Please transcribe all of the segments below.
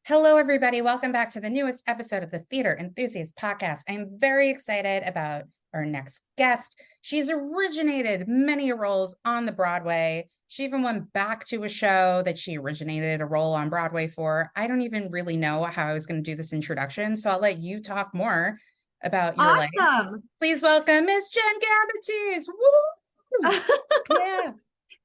Hello, everybody. Welcome back to the newest episode of the Theater Enthusiast podcast. I'm very excited about our next guest. She's originated many roles on the Broadway. She even went back to a show that she originated a role on Broadway for. I don't even really know how I was going to do this introduction, so I'll let you talk more about your life. Awesome. Please welcome Miss Jenn Gambatese. Woo! Yeah.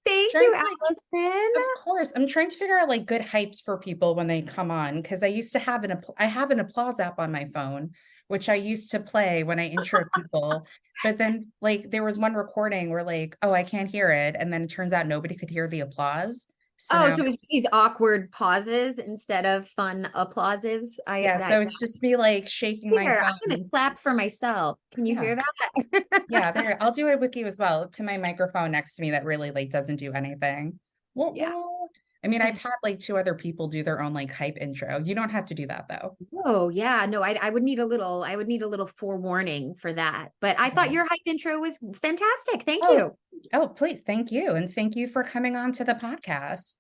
Thank you, Allison. Of course. I'm trying to figure out like good hypes for people when they come on, because I used to have I have an applause app on my phone, which I used to play when I intro people. But then like there was one recording where like, oh, I can't hear it. And then it turns out nobody could hear the applause. So Oh, now, so it's just these awkward pauses instead of fun applauses. so it's just me like shaking my Here, I'm phone. gonna clap for myself. Can you hear that? Yeah, there. I'll do it with you as well, to my microphone next to me that really like doesn't do anything. Yeah. I mean, I've had like two other people do their own like hype intro. You don't have to do that though. Oh, yeah. No, I would need a little forewarning for that. But I thought your hype intro was fantastic. Thank you. Oh, please. Thank you. And thank you for coming on to the podcast.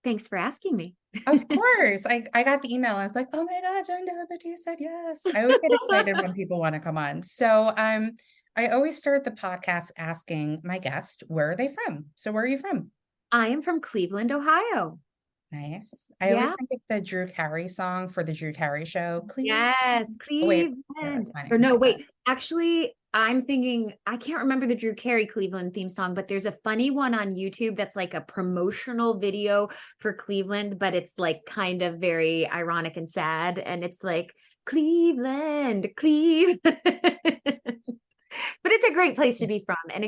Thanks for asking me. Of course. I got the email. I was like, oh my God, Jenn Gambatese said yes. I always get excited when people want to come on. So I always start the podcast asking my guest, where are they from? So where are you from? I am from Cleveland, Ohio. Nice. I always think of the Drew Carey song for the Drew Carey show. Yes, Oh, wait. Cleveland. Yeah, that's funny. Or no, wait. Actually, I'm thinking I can't remember the Drew Carey Cleveland theme song, but there's a funny one on YouTube that's like a promotional video for Cleveland, but it's like kind of very ironic and sad. And it's like Cleveland, Cleveland. But it's a great place to be from. And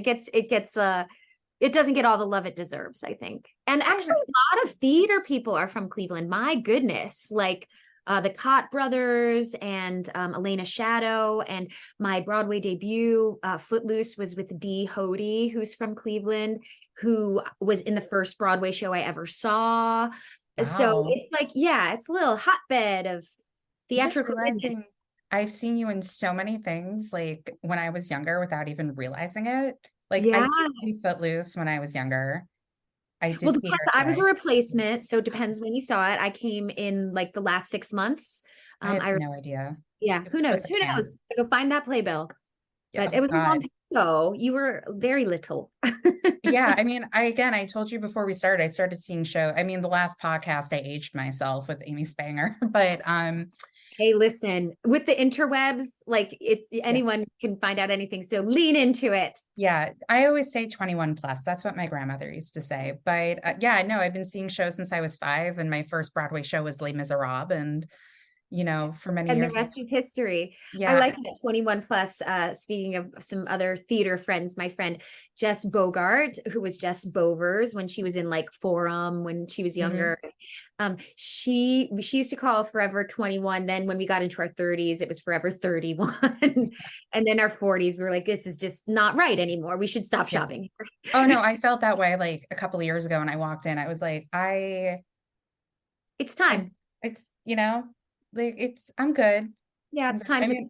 it doesn't get all the love it deserves, I think. And actually, a lot of theater people are from Cleveland. My goodness, like the Cott brothers and Elena Shadow, and my Broadway debut, Footloose, was with Dee Hodey, who's from Cleveland, who was in the first Broadway show I ever saw. Wow. So it's like, yeah, it's a little hotbed of theatrical. I've seen you in so many things, like when I was younger, without even realizing it. Like Yeah. I did see Footloose when I was younger. I did Well, see I was a Hairspray. replacement, so it depends when you saw it. I came in like the last 6 months. I have no idea. Yeah, who knows? Who knows? Go find that playbill. Yeah, But it was a long God. time ago. You were very little. Yeah, I mean, I told you before we started, I started seeing show. I mean, the last podcast I aged myself with Amy Spanger, but Hey, listen, with the interwebs, like it's anyone can find out anything. So lean into it. Yeah, I always say 21 plus. That's what my grandmother used to say. But yeah, no, I've been seeing shows since I was 5, and my first Broadway show was Les Miserables, and for many And years. the rest is history. Yeah. I like that 21 plus. Speaking of some other theater friends, my friend Jess Bogart, who was Jess Bovers when she was in like Forum when she was younger. She used to call Forever 21. Then when we got into our 30s, it was Forever 31. And then our 40s, we were like, this is just not right anymore. We should stop shopping. Oh no, I felt that way like a couple of years ago when I walked in. I was like, it's time. Like I'm good. Yeah, it's time to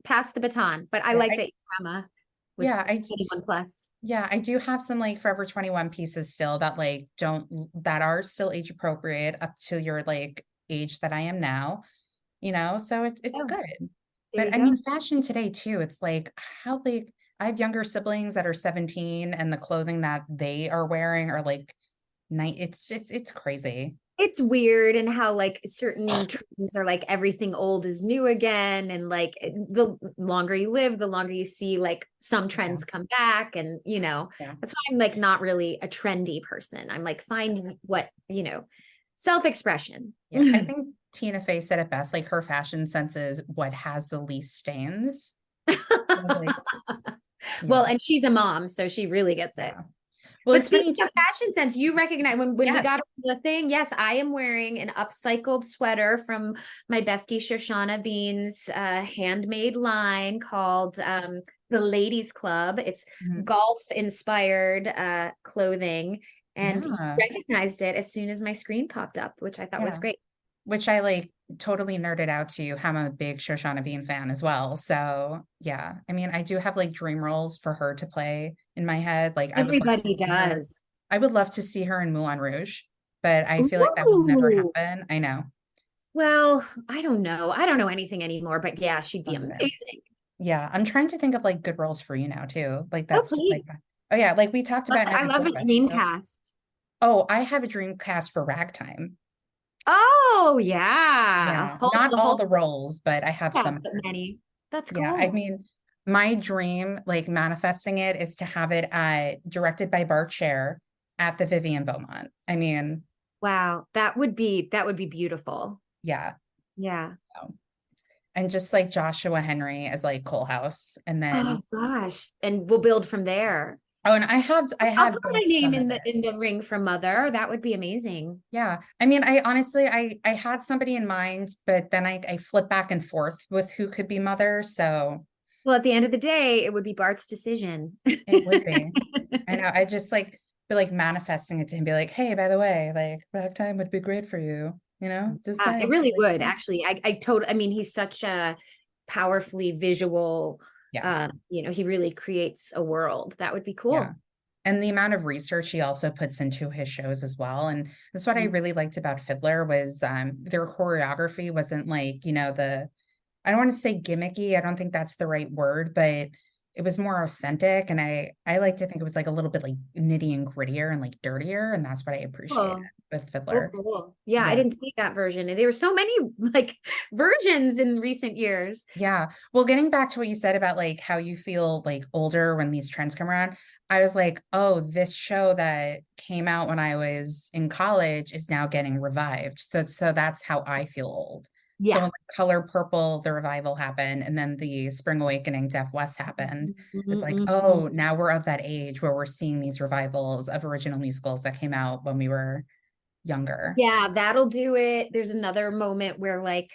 pass the baton. But I like that your grandma was 21 plus. Yeah, I do have some like Forever 21 pieces still that like that are still age appropriate up to your like age that I am now, so it's good. But I mean, fashion today too, it's like how like I have younger siblings that are 17 and the clothing that they are wearing are like it's crazy. It's weird, and how like certain trends are like everything old is new again, and like the longer you live, the longer you see like some trends come back, and that's why I'm like not really a trendy person. I'm like find what self-expression. Yeah, I think Tina Fey said it best, like her fashion sense is what has the least stains. Well, and she's a mom, so she really gets it. Well, it's speaking of fashion sense, you recognize when we got the thing. Yes, I am wearing an upcycled sweater from my bestie Shoshana Bean's handmade line called the Ladies Club. It's golf inspired clothing, and you recognized it as soon as my screen popped up, which I thought was great. Which I like totally nerded out to you. I'm a big Shoshana Bean fan as well. So yeah, I mean, I do have like dream roles for her to play in my head. Like everybody does. I would love to see her in Moulin Rouge, but I feel like that will never happen. I know. Well, I don't know. I don't know anything anymore, but yeah, she'd be Okay. amazing. Yeah, I'm trying to think of like good roles for you now too. Like Oh, that's please. like, oh yeah, like we talked about I Never love a Forget dream too. cast. Oh, I have a dream cast for Ragtime. Oh, yeah. Yeah, not A all whole the roles, but I have cast some of of hers. many. That's Yeah, I cool. mean, my dream, like manifesting it, is to have it directed by Bart Scher at the Vivian Beaumont. I mean, Wow. That would be beautiful. yeah. Yeah. So, and just like Joshua Henry as like Cole House, and Oh then gosh. And we'll build from there. oh, and I I'll have put my both name some of it. in the ring for Mother. That would be amazing. Yeah. I mean, I honestly I had somebody in mind, but then I flip back and forth with who could be mother. So Well, at the end of the day, it would be Bart's decision. it would be. I know. I just like be like manifesting it to him, be like, hey, by the way, like ragtime would be great for you, just It saying. really Like, would actually. I mean, he's such a powerfully visual, yeah, he really creates a world. That would be yeah. cool. And the amount of research he also puts into his shows as well. And that's what I really liked about Fiddler was their choreography wasn't like, I don't want to say gimmicky. I don't think that's the right word, but it was more authentic. And I like to think it was like a little bit like nitty and grittier and like dirtier. And that's what I appreciated Cool. with Oh, Fiddler. cool. Yeah, I Yeah. didn't see that version. And there were so many like versions in recent years. Yeah. Well, getting back to what you said about like how you feel like older when these trends come around, I was like, oh, this show that came out when I was in college is now getting revived. So that's how I feel old. So Yeah. when like, Color Purple, the revival happened, and then the Spring Awakening, Deaf West happened, it's like, Mhm. oh, now we're of that age where we're seeing these revivals of original musicals that came out when we were younger. Yeah, that'll do it. There's another moment where like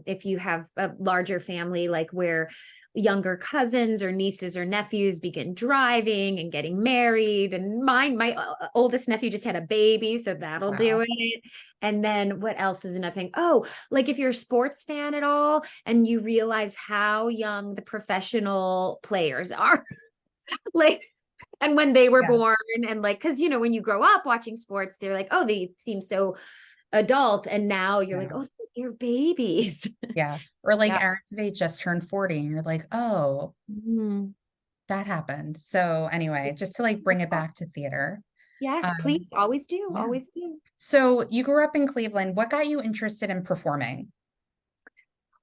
if you have a larger family, like where younger cousins or nieces or nephews begin driving and getting married, and my oldest nephew just had a baby, so that'll do Wow. it. And then what else is another thing? Oh, like if you're a sports fan at all and you realize how young the professional players are, like, and when they were Yeah. born, and like, because when you grow up watching sports, they're like, oh, they seem so adult, and now you're like, Yeah. oh, they're babies. Yeah. Or like Yeah. Aaron Tveit just turned 40 and you're like, oh, Mhm. that happened. So anyway, just to like bring it back to theater. Yes, Um, please, always do, yeah. always do. So you grew up in Cleveland. What got you interested in performing?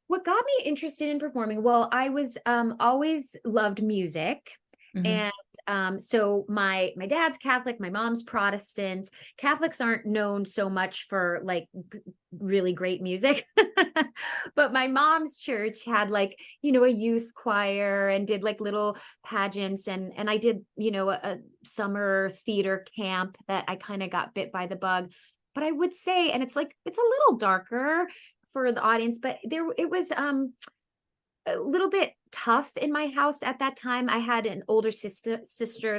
What got me interested in performing? Well, I was always loved music. Hmm. And so my dad's Catholic, my mom's Protestant. Catholics aren't known so much for like really great music. But my mom's church had like, a youth choir and did like little pageants, and I did, a summer theater camp that I kind of got bit by the bug. But I would say, and it's like it's a little darker for the audience, but it was a little bit tough in my house at that time. I had an older sister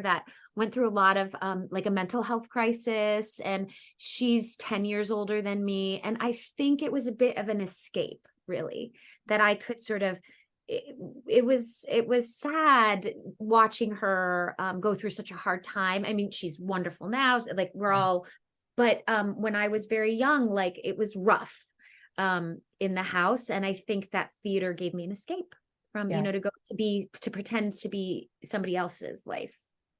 that went through a lot of like a mental health crisis, and she's 10 years older than me, and I think it was a bit of an escape, really, that I could sort of it was sad watching her go through such a hard time. I mean, she's wonderful now, so, like we're Yeah. all, but when I was very young, like it was rough in the house, and I think that theater gave me an escape from, Yeah. to pretend to be somebody else's life.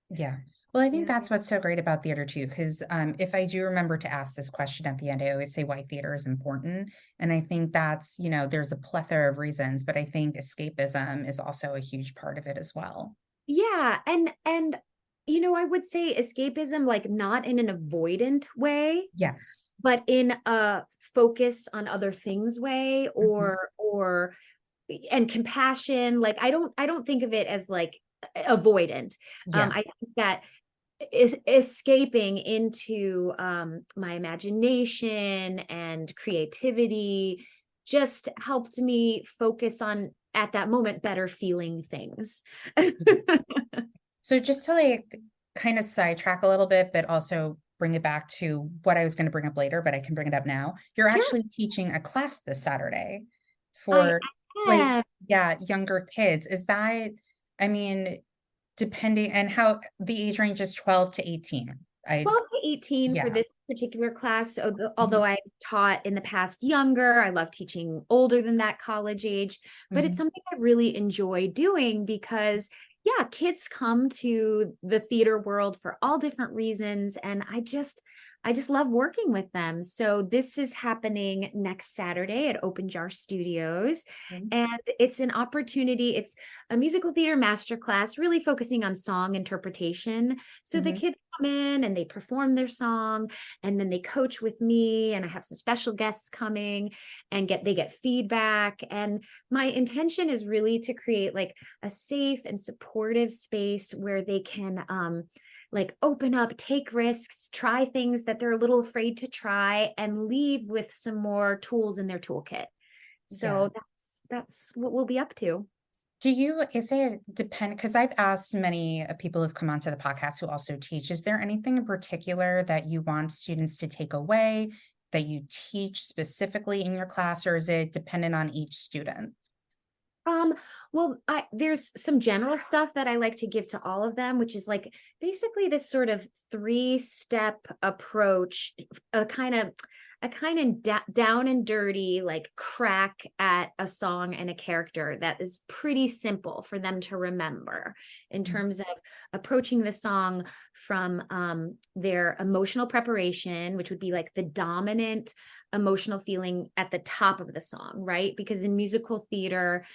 Yeah. Well, I think Yeah. that's what's so great about theater too, because if I do remember to ask this question at the end, I always say why theater is important. And I think that's, there's a plethora of reasons, but I think escapism is also a huge part of it as well. Yeah, and I would say escapism, like not in an avoidant way, Yes. but in a focus on other things way, Mhm. or and compassion. Like I don't think of it as like avoidant. Yeah. I think that is escaping into my imagination and creativity just helped me focus on, at that moment, better feeling things. So just to like kind of sidetrack a little bit, but also bring it back to what I was going to bring up later, but I can bring it up now. You're Sure. actually teaching a class this Saturday I for like, am. yeah, younger kids. Is that, I mean, depending and how the age range is 12 to 18. 12 to 18 for this particular class. So although I've taught in the past younger, I love teaching older than that college age, but it's something I really enjoy doing because kids come to the theater world for all different reasons. And I just love working with them. So this is happening next Saturday at Open Jar Studios. And it's an opportunity. It's a musical theater masterclass, really focusing on song interpretation. So the kids come in and they perform their song, and then they coach with me, and I have some special guests coming and they get feedback. And my intention is really to create like a safe and supportive space where they can, like open up, take risks, try things that they're a little afraid to try, and leave with some more tools in their toolkit. So that's what we'll be up to. Is it depend? Because I've asked many people who've come onto the podcast who also teach, is there anything in particular that you want students to take away that you teach specifically in your class, or is it dependent on each student? Well, there's some general stuff that I like to give to all of them, which is like basically this sort of 3-step approach, a kind of down and dirty, like crack at a song and a character that is pretty simple for them to remember in terms of approaching the song from their emotional preparation, which would be like the dominant emotional feeling at the top of the song, right? Because in musical theater,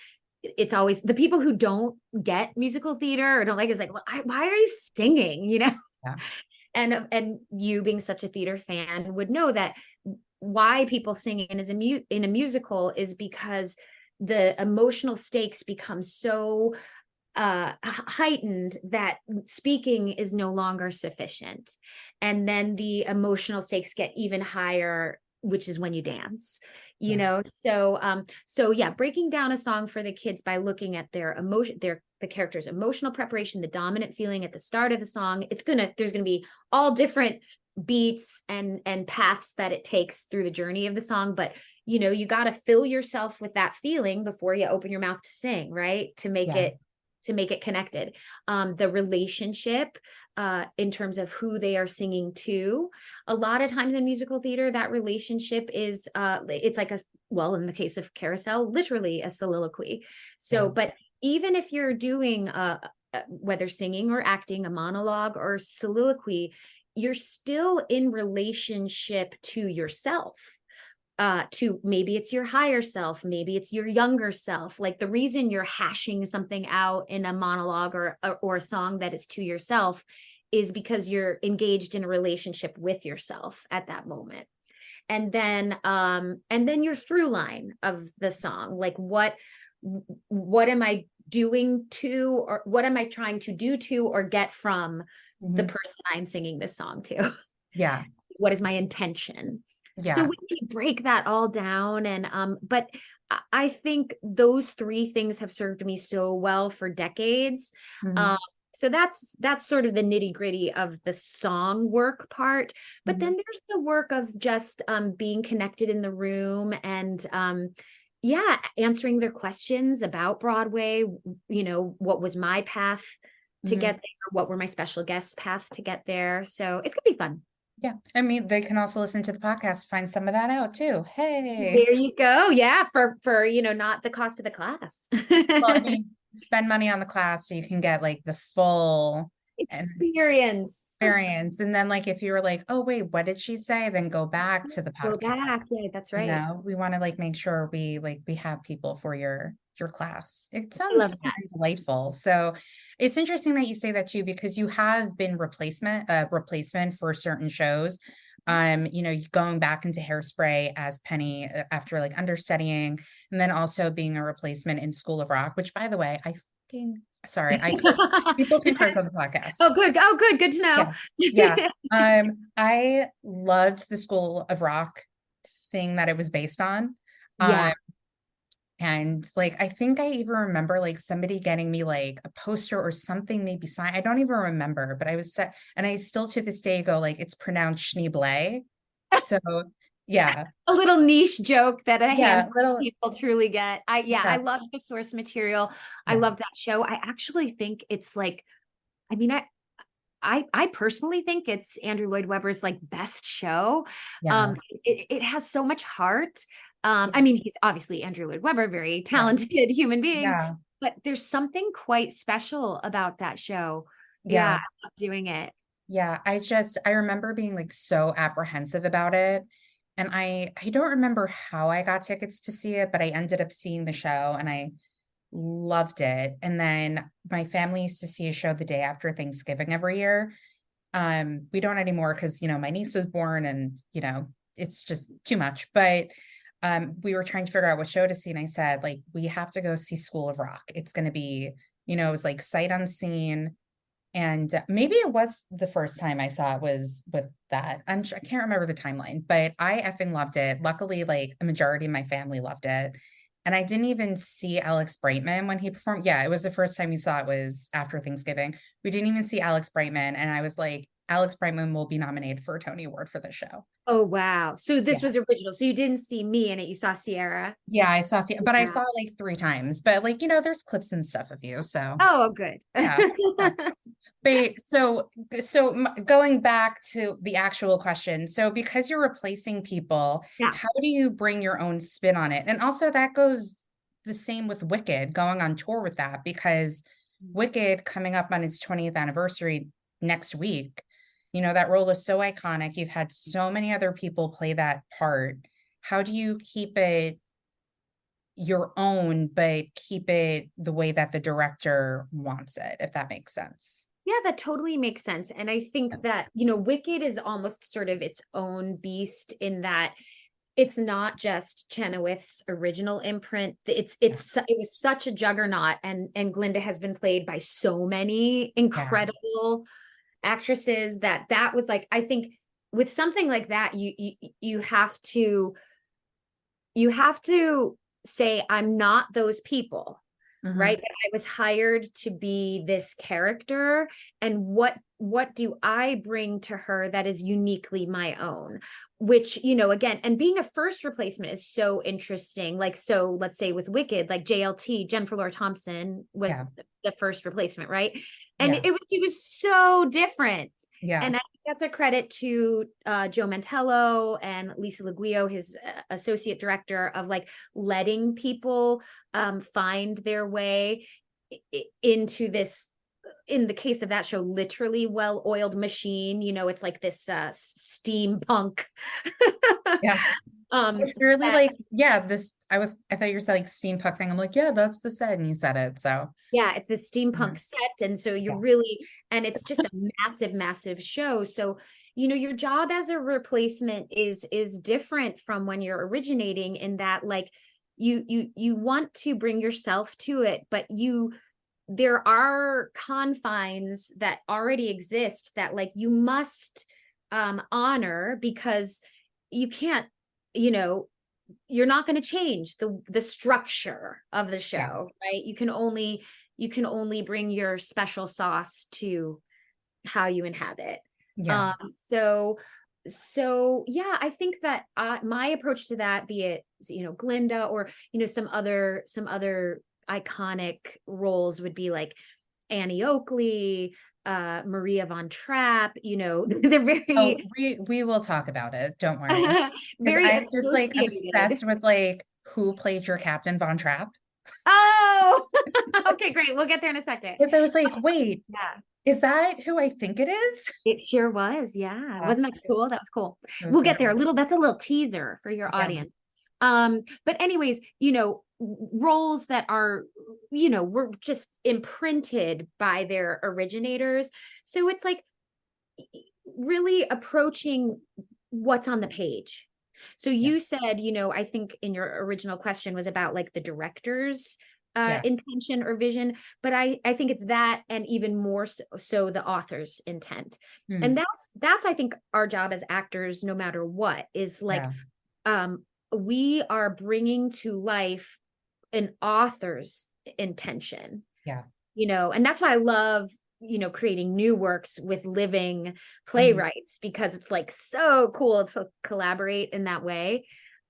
it's always the people who don't get musical theater or don't like it's like, well, why are you singing? You know? Yeah. And you being such a theater fan would know that why people sing in a musical is because the emotional stakes become so heightened that speaking is no longer sufficient. And then the emotional stakes get even higher, which is when you dance, you know? So breaking down a song for the kids by looking at their emotion, the character's emotional preparation, the dominant feeling at the start of the song. There's gonna be all different beats and paths that it takes through the journey of the song, but you know, you got to fill yourself with that feeling before you open your mouth to sing, right? To make it connected. The relationship in terms of who they are singing to. A lot of times in musical theater, that relationship is it's like in the case of Carousel, literally a soliloquy. So, but even if you're doing whether singing or acting, a monologue or soliloquy, you're still in relationship to yourself. To maybe it's your higher self, maybe it's your younger self. Like the reason you're hashing something out in a monologue or a song that is to yourself is because you're engaged in a relationship with yourself at that moment. And then your through line of the song, like what am I doing to, or what am I trying to do to or get from the person I'm singing this song to? Yeah. What is my intention? Yeah. So we break that all down. And but I think those 3 things have served me so well for decades. So that's sort of the nitty-gritty of the song work part. But then there's the work of just being connected in the room and answering their questions about Broadway. You know, what was my path to get there? What were my special guests' path to get there? So it's gonna be fun. Yeah. I mean, they can also listen to the podcast, find some of that out too. Hey, there you go. Yeah. For, you know, not the cost of the class. Well, I mean, spend money on the class so you can get like the full experience. And then like, if you were like, oh wait, what did she say? Then go back to the podcast. Go back. Yeah, that's right. You know, we want to like make sure we have people for your class. It sounds delightful. So it's interesting that you say that too, because you have been replacement for certain shows. You know, going back into Hairspray as Penny after like understudying, and then also being a replacement in School of Rock, which by the way, I curse. People can curse on the podcast. Oh, good. Good to know. Yeah. I loved the School of Rock thing that it was based on. And like, I think I even remember like somebody getting me like a poster or something, maybe signed. I don't even remember, but I was set, and I still to this day go like, it's pronounced Schneeblay. So yeah. A little niche joke that a handful of people truly get. I love the source material. I love that show. I actually think it's like, I mean, I personally think it's Andrew Lloyd Webber's like best show. Yeah. It has so much heart. I mean, he's obviously Andrew Lloyd Webber, very talented human being, Yeah. but there's something quite special about that show. Yeah. I love doing it. Yeah. I remember being like so apprehensive about it. And I don't remember how I got tickets to see it, but I ended up seeing the show and I loved it. And then my family used to see a show the day after Thanksgiving every year. We don't anymore because, my niece was born and, it's just too much. But we were trying to figure out what show to see. And I said, like, we have to go see School of Rock. It's going to be, it was like sight unseen. And maybe it was the first time I saw it was with that. I can't remember the timeline, but I effing loved it. Luckily, like a majority of my family loved it. And I didn't even see Alex Brightman when he performed. Yeah, it was the first time we saw it was after Thanksgiving. We didn't even see Alex Brightman. And I was like, Alex Brightman will be nominated for a Tony Award for this show. Oh, wow. So this was original. So you didn't see me in it. You saw Sierra. Yeah, I saw, but I saw it like 3 times. But like, there's clips and stuff of you. So. Oh, good. Yeah. But so going back to the actual question, so because you're replacing people, how do you bring your own spin on it? And also that goes the same with Wicked, going on tour with that, because Wicked coming up on its 20th anniversary next week, that role is so iconic. You've had so many other people play that part. How do you keep it your own, but keep it the way that the director wants it, if that makes sense? Yeah, that totally makes sense. And I think that, Wicked is almost sort of its own beast in that it's not just Chenoweth's original imprint. It was such a juggernaut, and Glinda has been played by so many incredible actresses that was like, I think with something like that, you have to say, I'm not those people. Right. But I was hired to be this character. And what do I bring to her that is uniquely my own? Which, again, and being a first replacement is so interesting. Like, so let's say with Wicked, like JLT, Jennifer Lora Thompson was the first replacement, right? And it was so different. Yeah. And I think that's a credit to Joe Mantello and Lisa Leguio, his associate director, of like letting people find their way into this, in the case of that show, literally well-oiled machine. It's like this steampunk. Yeah. It's really like, I thought you were saying like steampunk thing. I'm like, yeah, that's the set, and you said it. So yeah, it's the steampunk set. And so you're really, and it's just a massive, massive show. So, your job as a replacement is different from when you're originating, in that like you want to bring yourself to it, but there are confines that already exist that like you must honor, because you can't, you're not going to change the structure of the show, right? You can only bring your special sauce to how you inhabit. So yeah, I think that my approach to that, be it Glinda or some other iconic roles, would be like Annie Oakley, Maria von Trapp, they're very. We will talk about it. Don't worry. Very I'm just like obsessed with like who played your Captain Von Trapp. Oh, okay, great. We'll get there in a second. Because I was like, wait, is that who I think it is? It sure was. Yeah. Wasn't that cool? That was cool. We'll get there that's a little teaser for your audience. But anyways, roles that are, were just imprinted by their originators. So it's like really approaching what's on the page. So you said, I think in your original question was about like the director's intention or vision, but I think it's that, and even more so the author's intent. And that's I think our job as actors, no matter what, is like we are bringing to life an author's intention. And that's why I love creating new works with living playwrights, because it's like so cool to collaborate in that way.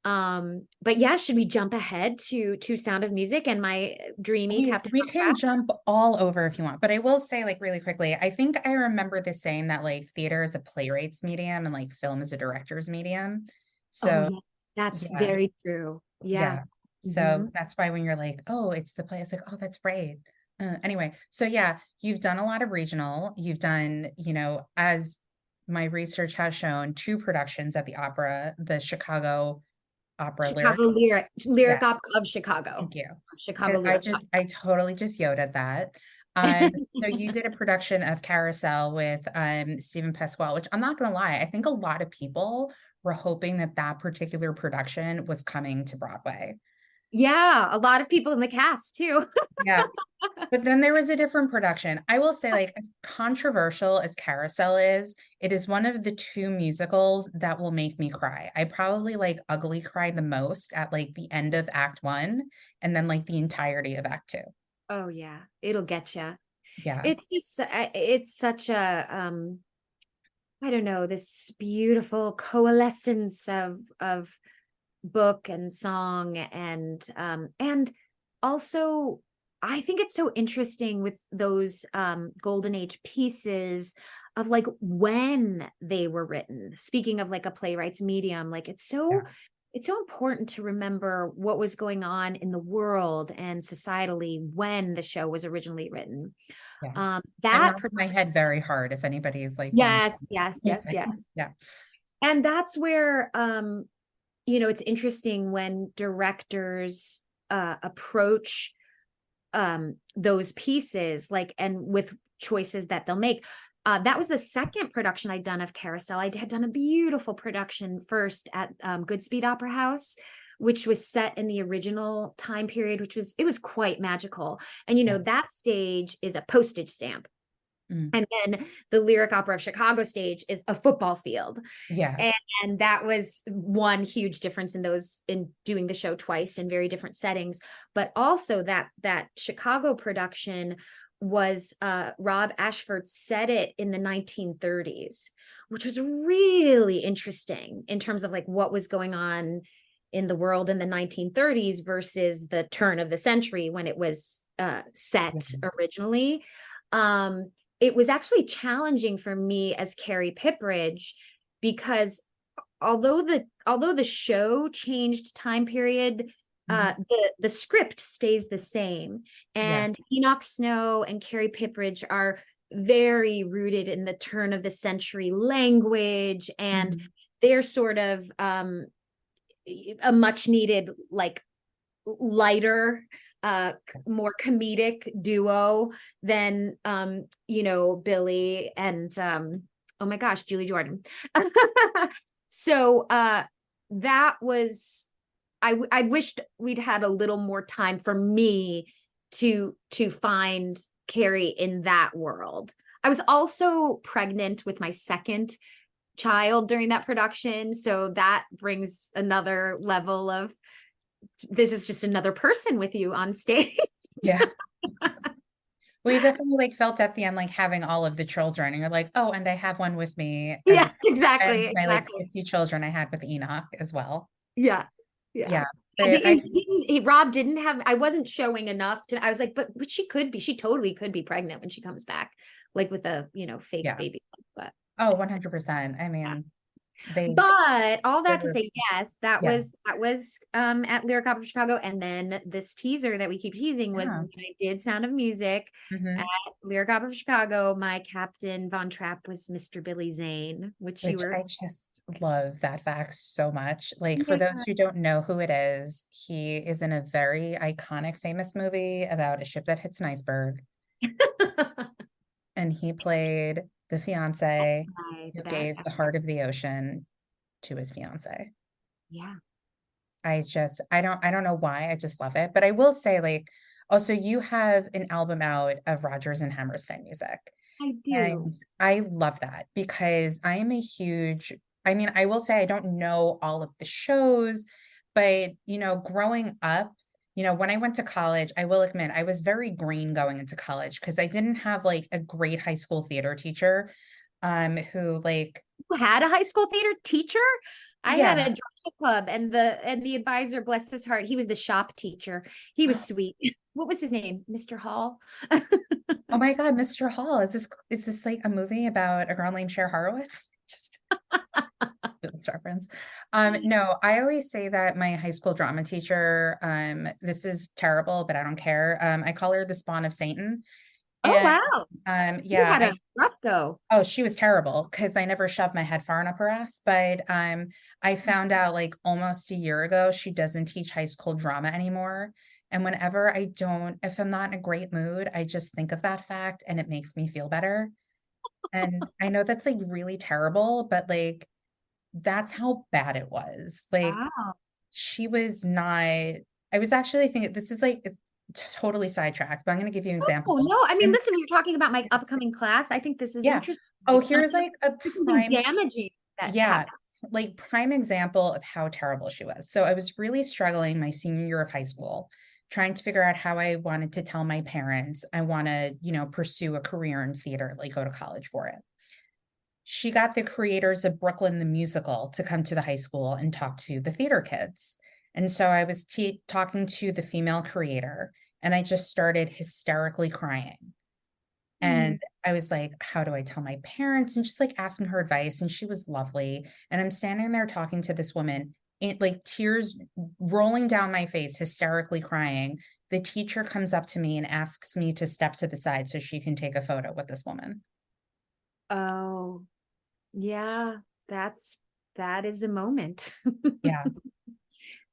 But yeah, should we jump ahead to Sound of Music and my dreamy Captain We Von can Trapp? jump all over if you want, but I will say, like, really quickly, I think I remember this saying that like theater is a playwright's medium and like film is a director's medium. Oh So yeah, that's yeah, very true. Yeah. yeah. So Mhm. that's why when you're like, oh, it's the play, it's like, oh, that's right. Anyway, so yeah, you've done a lot of regional. You've done, as my research has shown, two productions at the opera, the Chicago Opera Lyric. Chicago Yeah, lyric opera of Chicago. thank you. Chicago I lyric just, I totally just yodered that. So you did a production of Carousel with Stephen Pasquale, which I'm not gonna lie, I think a lot of people were hoping that that particular production was coming to Broadway. Yeah, a lot of people in the cast too. Yeah. But then there was a different production. I will say, like, as controversial as Carousel is, it is one of the two musicals that will make me cry. I probably like ugly cry the most at like the end of Act One and then like the entirety of Act Two. Oh yeah, it'll get you. Yeah. It's just it's such a I don't know, this beautiful coalescence of book and song and also I think it's so interesting with those golden age pieces of like when they were written. Speaking of like a playwright's medium, like Yeah. it's so important to remember what was going on in the world and societally when the show was originally written. Yeah. I That knocked my head very hard if anybody's like wondering. yes, yes, yes, yes. Yeah. And that's where you know, it's interesting when directors approach those pieces, like, and with choices that they'll make. That was the second production I'd done of Carousel. I had done a beautiful production first at Goodspeed Opera House, which was set in the original time period, it was quite magical. And, you Yeah. know, that stage is a postage stamp. Mm. And then the Lyric Opera of Chicago stage is a football field. Yeah. And that was one huge difference in those in doing the show twice in very different settings. But also that Chicago production was Rob Ashford set it in the 1930s, which was really interesting in terms of like what was going on in the world in the 1930s versus the turn of the century when it was set originally. It was actually challenging for me as Carrie Pipridge because although the show changed time period, the script stays the same. Yeah. And Enoch Snow and Carrie Pipridge are very rooted in the turn of the century language, and they're sort of a much needed like lighter more comedic duo than you know, Billy and oh my gosh, Julie Jordan. So that was I wished we'd had a little more time for me to find Carrie in that world. I was also pregnant with my second child during that production, so that brings another level of this is just another person with you on stage. Yeah. Well, you definitely like felt at the end like having all of the children, and you're like, oh, and I have one with me as Yeah, exactly, and my like exactly. 50 children I had with Enoch as well. Yeah, yeah. Yeah. And I Rob didn't have, I wasn't showing enough to, I was like, but she could be, she totally could be pregnant when she comes back, like with a, you know, fake yeah. baby. But Oh, 100%. I yeah. mean, they But all that to were, say, yes, that yeah. was at Lyric Opera Chicago. And then this teaser that we keep teasing was Yeah. when I did Sound of Music at Lyric Opera Chicago. My Captain Von Trapp was Mr. Billy Zane, which you Which were. I just love that fact so much. Like, for Yeah. those who don't know who it is, he is in a very iconic, famous movie about a ship that hits an iceberg. And he played the fiance who The bad gave guy. the heart of the ocean to his fiance. Yeah. I don't know why. I just love it. But I will say, like, also you have an album out of Rodgers and Hammerstein music. I do. And I love that because I am a huge, I mean, I will say I don't know all of the shows, but growing up, when I went to college, I will admit I was very green going into college because I didn't have like a great high school theater teacher who like You had a high school theater teacher? I had a drama club, and the advisor, bless his heart, he was the shop teacher. He was sweet. What was his name? Mr. Hall. Oh my God, Mr. Hall. Is this like a movie about a girl named Cher Horowitz? Just reference. No, I always say that my high school drama teacher, this is terrible, but I don't care. I call her the spawn of Satan. Oh, And wow. You had a rough go. Oh, she was terrible because I never shoved my head far enough her ass. But I found out like almost a year ago, she doesn't teach high school drama anymore. And whenever if I'm not in a great mood, I just think of that fact and it makes me feel better. And I know that's like really terrible, but like that's how bad it was. Like Wow. she was not, I was actually thinking this is like, it's totally sidetracked, but I'm going to give you an example. Oh, no. I mean, listen, you're talking about my upcoming class. I think this is interesting. Oh, here's like something damaging that happened. Like prime example of how terrible she was. So I was really struggling my senior year of high school, trying to figure out how I wanted to tell my parents I want to, pursue a career in theater, like go to college for it. She got the creators of Brooklyn the Musical to come to the high school and talk to the theater kids. And so I was talking to the female creator, and I just started hysterically crying. And I was like, how do I tell my parents? And just like asking her advice. And she was lovely. And I'm standing there talking to this woman, like tears rolling down my face, hysterically crying. The teacher comes up to me and asks me to step to the side so she can take a photo with this woman. Oh, yeah, that is a moment. Yeah.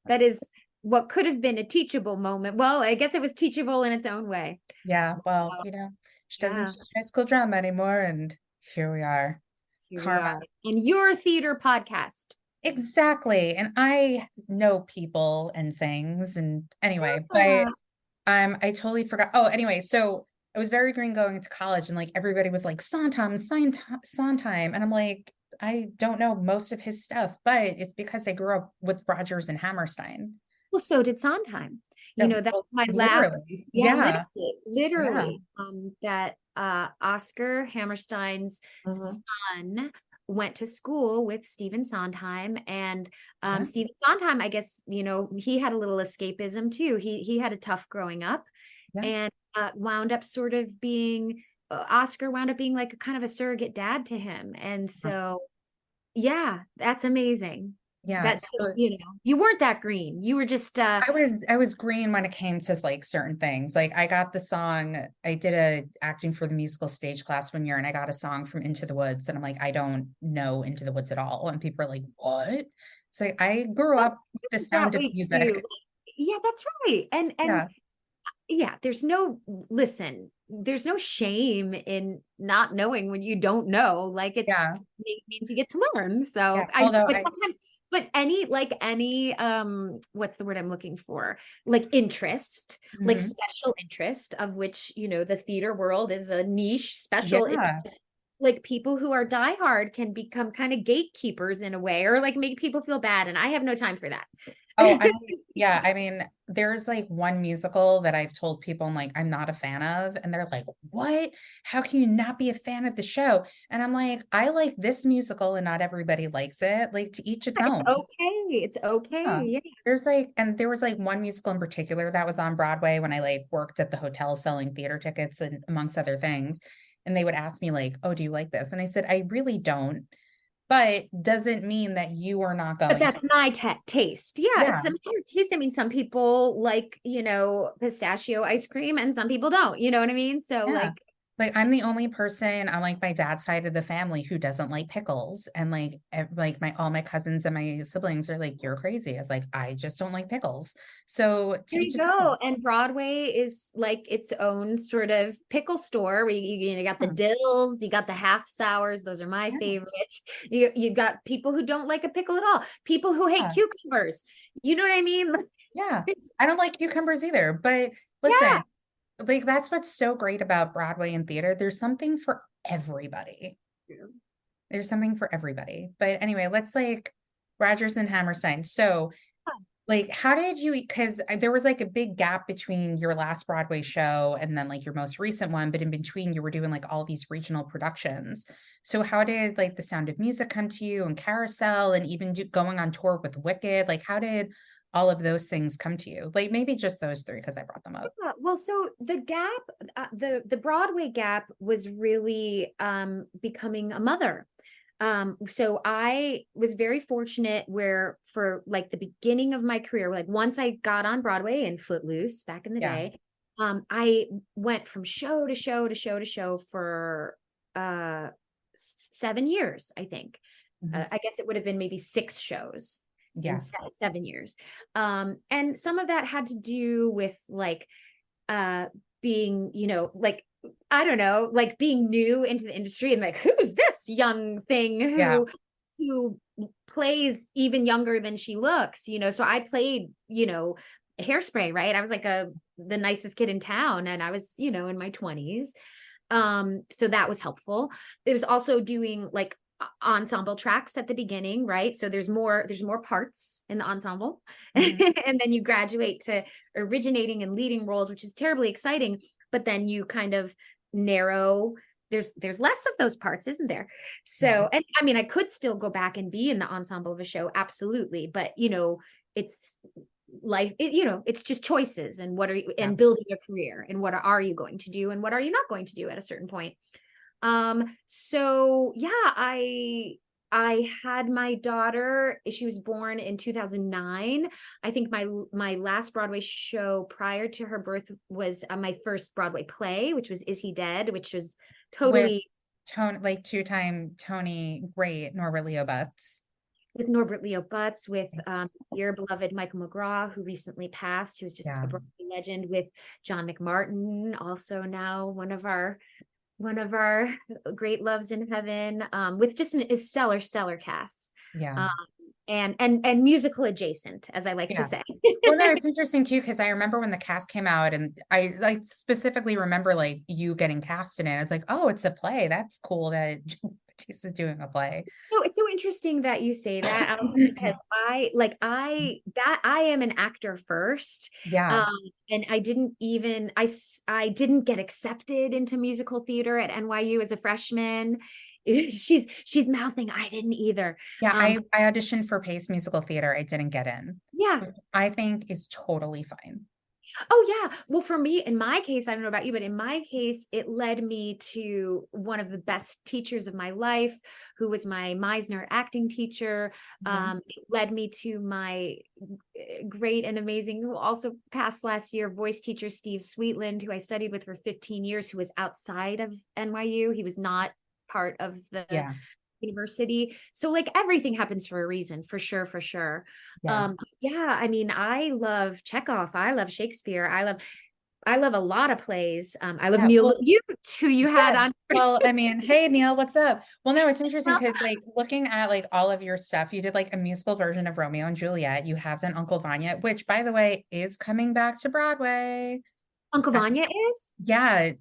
That is what could have been a teachable moment. Well, I guess it was teachable in its own way. Yeah. Well, she doesn't teach high school drama anymore. And here we are. Karma. And your theater podcast. Exactly. And I know people and things. And anyway, but I totally forgot. Oh, anyway, so I was very green going to college, and like everybody was like Sondheim. And I'm like, I don't know most of his stuff, but it's because I grew up with Rodgers and Hammerstein. Well, so did Sondheim. That's my last. Literally. That Oscar Hammerstein's son went to school with Stephen Sondheim, and Stephen Sondheim, I guess, he had a little escapism too. He had a tough growing up, and wound up sort of being Oscar wound up being like a kind of a surrogate dad to him. And so, that's amazing. Yeah. That's, you weren't that green. You were just, I was green when it came to like certain things. Like I got the song, I did a acting for the musical stage class one year, and I got a song from Into the Woods, and I'm like, I don't know Into the Woods at all. And people are like, what? So I grew up with the sound of music. Yeah, that's right. And there's no shame in not knowing when you don't know. Like it means you get to learn. So sometimes, but any what's the word I'm looking for? Like interest, like special interest, of which, the theater world is a niche special interest. Like people who are diehard can become kind of gatekeepers in a way, or like make people feel bad. And I have no time for that. Oh, I mean, there's like one musical that I've told people I'm not a fan of, and they're like, what? How can you not be a fan of the show? And I'm like, I like this musical and not everybody likes it. Like to each its own. It's okay. Yeah. There was one musical in particular that was on Broadway when I worked at the hotel selling theater tickets and amongst other things. And they would ask me oh, do you like this? And I said, I really don't. But doesn't mean that you are not going. But that's my taste. Yeah, it's a matter of taste. I mean, some people like, pistachio ice cream, and some people don't. You know what I mean? So I'm the only person on my dad's side of the family who doesn't like pickles, and all my cousins and my siblings are like, you're crazy. I was like, I just don't like pickles. So there you go. And Broadway is like its own sort of pickle store where you got the dills, you got the half sours. Those are my favorites. You got people who don't like a pickle at all. People who hate cucumbers. You know what I mean? Yeah, I don't like cucumbers either. But listen. That's what's so great about Broadway and theater. There's something for everybody. Yeah. There's something for everybody. But anyway, let's Rodgers and Hammerstein. So Like, how did you, because there was like a big gap between your last Broadway show and then like your most recent one, but in between you were doing like all these regional productions. So how did like The Sound of Music come to you and Carousel and even going on tour with Wicked? Like, how did all of those things come to you? Like maybe just those three because I brought them up. Yeah, well, so the gap, the Broadway gap was really becoming a mother. So I was very fortunate where for like the beginning of my career, like once I got on Broadway in Footloose back in the Yeah. day, I went from show to show to show to show for 7 years, I think. Mhm. I guess it would have been maybe 6 shows in Yeah. 7 years. And some of that had to do with like being, like I don't know, like being new into the industry and like, who's this young thing Yeah. who plays even younger than she looks, So I played, Hairspray, right? I was like the nicest kid in town, and I was, in my 20s. So that was helpful. It was also doing like ensemble tracks at the beginning, right? So there's more parts in the ensemble. Mhm. And then you graduate to originating and leading roles, which is terribly exciting, but then you kind of narrow. There's less of those parts, isn't there? Yeah. So, and I mean, I could still go back and be in the ensemble of a show, absolutely, but it's life, it's just choices, and what are you, Yeah. and building a career, and what are you going to do and what are you not going to do at a certain point. So yeah, I had my daughter, she was born in 2009. I think my last Broadway show prior to her birth was my first Broadway play, which was Is He Dead, which was With totally Tony, like two-time Tony great Norbert Leo Butz. with Norbert Leo Butz, with dear beloved Michael McGraw, who recently passed, who's just Yeah. a Broadway legend, with John McMartin, also now one of our great loves in heaven, with just a stellar cast. Yeah. And musical adjacent, as I like to Yeah. say. Well, no, it's interesting too, because I remember when the cast came out and I like specifically remember like you getting cast in it. I was like, oh, it's a play. That's cool that Jenn Gambatese is doing a play. No, it's so interesting that you say that, Allison, because I am an actor first. Yeah. Um, and I didn't get accepted into musical theater at NYU as a freshman. She's mouthing, I didn't either. Yeah. Um, I auditioned for Pace Musical Theater. I didn't get in, yeah. which I think is totally fine. Oh yeah. Well, for me, in my case, I don't know about you, but in my case, it led me to one of the best teachers of my life, who was my Meisner acting teacher. Mhm. It led me to my great and amazing, who also passed last year, voice teacher Steve Sweetland, who I studied with for 15 years, who was outside of NYU. He was not part of the Yeah. university. So like everything happens for a reason, for sure, for sure. Yeah. Yeah, I mean, I love Chekhov, I love Shakespeare, I love a lot of plays. I love Yeah. Neil Well, Lute, who you had good. on. Well, I mean, hey Neil, what's up? Well, no, it's interesting because like looking at like all of your stuff, you did like a musical version of Romeo and Juliet. You have done Uncle Vanya, which by the way is coming back to Broadway. Uncle I, Vanya is? yeah,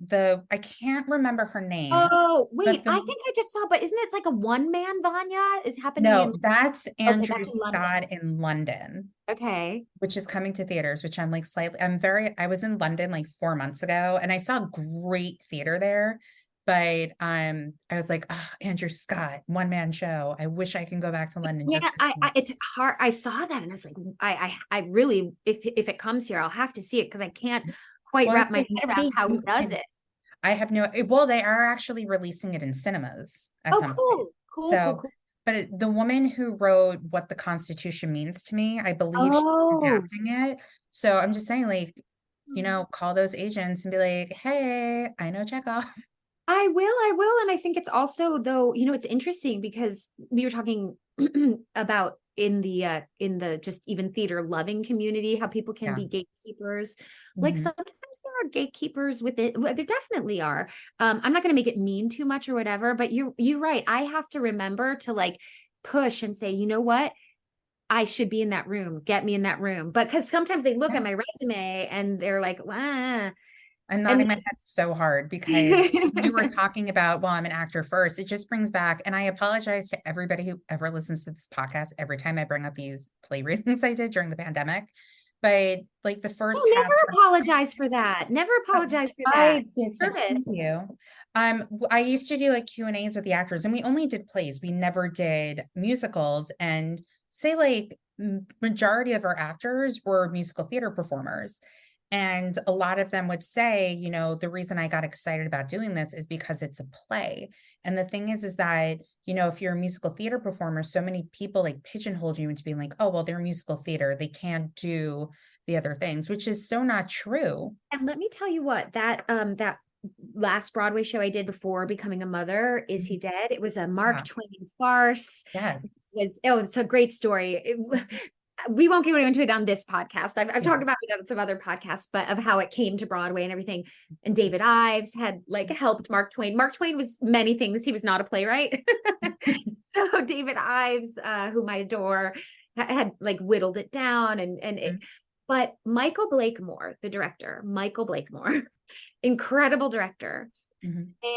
I can't remember her name, Oh, but wait, I think I just saw, but isn't it like a one-man Vanya is happening no, in, that's okay, Andrew that's in London. Scott in London, Okay. which is coming to theaters, which I was in London like 4 months ago and I saw great theater there. But I was like, oh, Andrew Scott, one man show. I wish I can go back to London Yeah, just to see it. it's hard. I saw that and I was like, I really, if it comes here, I'll have to see it because I can't quite Well, wrap my okay, head around maybe how he you does can. it. I have no, well, they are actually releasing it in cinemas at Oh, some point. cool, cool, cool, So, cool. but the woman who wrote What the Constitution Means to Me, I believe she's Oh, adapting it. So I'm just saying, like, call those agents and be like, hey, I know Chekhov. I will. And I think it's also, though, it's interesting because we were talking about in the just even theater loving community, how people can Yeah. be gatekeepers. Like Mhm. sometimes there are gatekeepers with it. Well, there definitely are. I'm not going to make it mean too much or whatever, but you're right. I have to remember to like push and say, you know what? I should be in that room. Get me in that room. But because sometimes they look Yeah. at my resume and they're like, "Wow." I'm nodding my head so hard because we were talking about, well, I'm an actor first. It just brings back, and I apologize to everybody who ever listens to this podcast every time I bring up these play readings I did during the pandemic. But like the first half, never apologize for that. Never apologize for that. I did. Thank you. I used to do like Q&As with the actors, and we only did plays. We never did musicals. And say like majority of our actors were musical theater performers. And a lot of them would say, you know, the reason I got excited about doing this is because it's a play. And the thing is that, you know, if you're a musical theater performer, so many people like pigeonhole you into being like, oh, well, they're musical theater. They can't do the other things, which is so not true. And let me tell you what, that last Broadway show I did before becoming a mother, Is He Dead? It was a Mark Twain farce. Yes. It's a great story. We won't get into it on this podcast. I've talked about it on some other podcasts, but of how it came to Broadway and everything. And David Ives had like helped Mark Twain. Mark Twain was many things. He was not a playwright. So David Ives, whom I adore, had like whittled it down but Michael Blakemore, the director, Michael Blakemore, incredible director.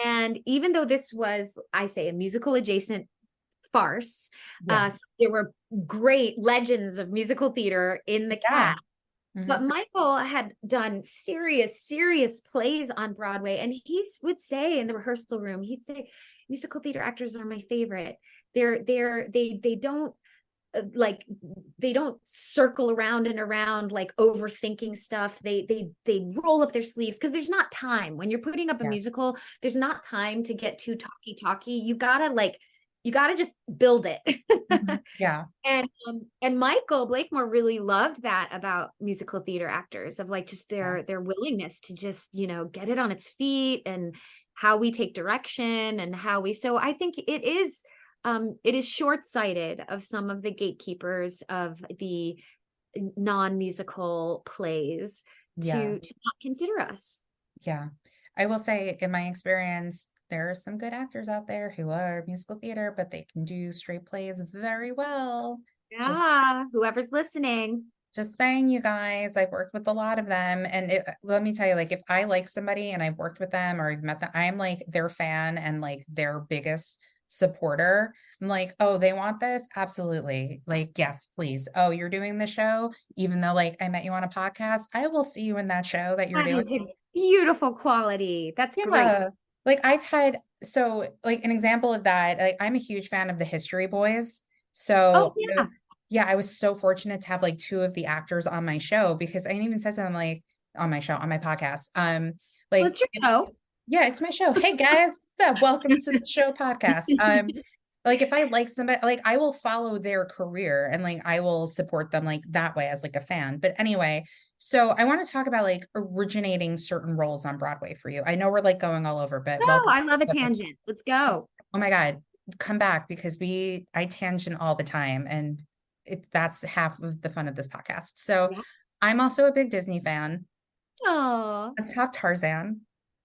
And even though this was, I say, a musical adjacent farce, so there were great legends of musical theater in the cast. But Michael had done serious plays on Broadway, and he would say in the rehearsal room, he'd say, musical theater actors are my favorite. They don't circle around and around like overthinking stuff. They roll up their sleeves because there's not time when you're putting up a musical. There's not time to get too talky. You gotta just build it. And Michael Blakemore really loved that about musical theater actors, of like just their willingness to just, you know, get it on its feet, and how we take direction, and so I think it is short-sighted of some of the gatekeepers of the non-musical plays to not consider us. Yeah. I will say, in my experience, there are some good actors out there who are musical theater, but they can do straight plays very well. Whoever's listening. Just saying, you guys, I've worked with a lot of them. And let me tell you, like, if I like somebody and I've worked with them or I've met them, I'm like their fan and like their biggest supporter. I'm like, oh, they want this? Absolutely. Like, yes, please. Oh, you're doing the show, even though like I met you on a podcast, I will see you in that show that you're doing. Is a beautiful quality. That's great. Like I've had, so like an example of that, like I'm a huge fan of the History Boys. So I was so fortunate to have like two of the actors on my show, because I even said to them, like, on my podcast, like, it's your show. Yeah, it's my show. Hey guys, what's up? Welcome to the show podcast. Like if I like somebody, like I will follow their career and like I will support them like that way as like a fan. But anyway, so I want to talk about like originating certain roles on Broadway for you. I know we're like going all over, but I love a tangent. Let's go. Oh my God, come back, because I tangent all the time, and that's half of the fun of this podcast. So I'm also a big Disney fan. Oh, let's talk Tarzan.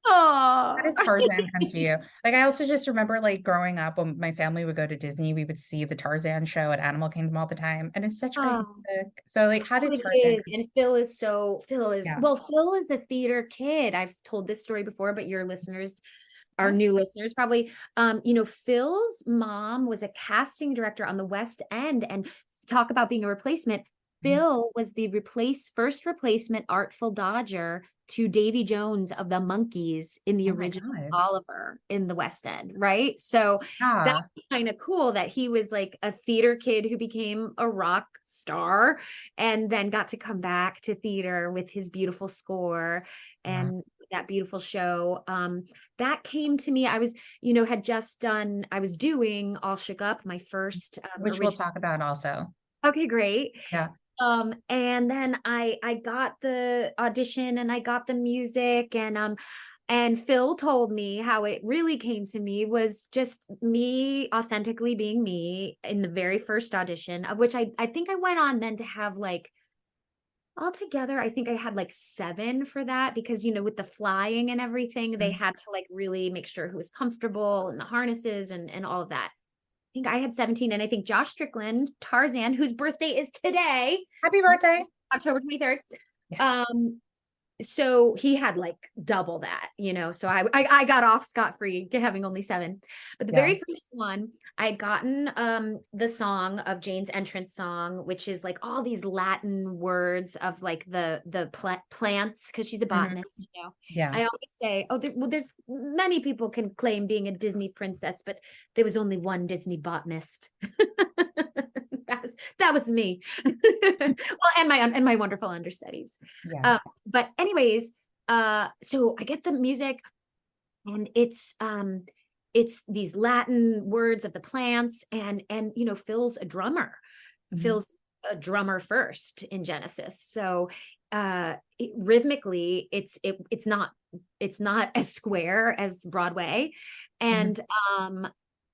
Oh, how did Tarzan come to you? Like, I also just remember like growing up when my family would go to Disney, we would see the Tarzan show at Animal Kingdom all the time, and it's such great music. So like, how did Tarzan? And Phil is a theater kid. I've told this story before, but your listeners, our new listeners probably, Phil's mom was a casting director on the West End, and talk about being a replacement. Phil was the first replacement Artful Dodger to Davy Jones of the Monkees in the original Oliver in the West End, right? So that's kind of cool that he was like a theater kid who became a rock star and then got to come back to theater with his beautiful score and that beautiful show. That came to me. I was, I was doing All Shook Up, my first which we'll talk about also. Okay, great. Yeah. And then I got the audition and I got the music, and Phil told me how it really came to me was just me authentically being me in the very first audition, of which I think I went on then to have like altogether, I think I had like 7 for that, because, with the flying and everything, they had to like really make sure who was comfortable and the harnesses and all of that. I think I had 17, and I think Josh Strickland, Tarzan, whose birthday is today. Happy birthday. October 23rd. so he had like double that, so I got off scot-free having only 7. But the very first one, I'd gotten the song of Jane's entrance song, which is like all these Latin words of like the plants, because she's a botanist. Yeah. I always say, there's many people can claim being a Disney princess, but there was only one Disney botanist. That was me. Well, and my wonderful understudies. But anyways, so I get the music, and it's these Latin words of the plants, and Phil's a drummer. Phil's a drummer first in Genesis. So rhythmically it's not as square as Broadway. And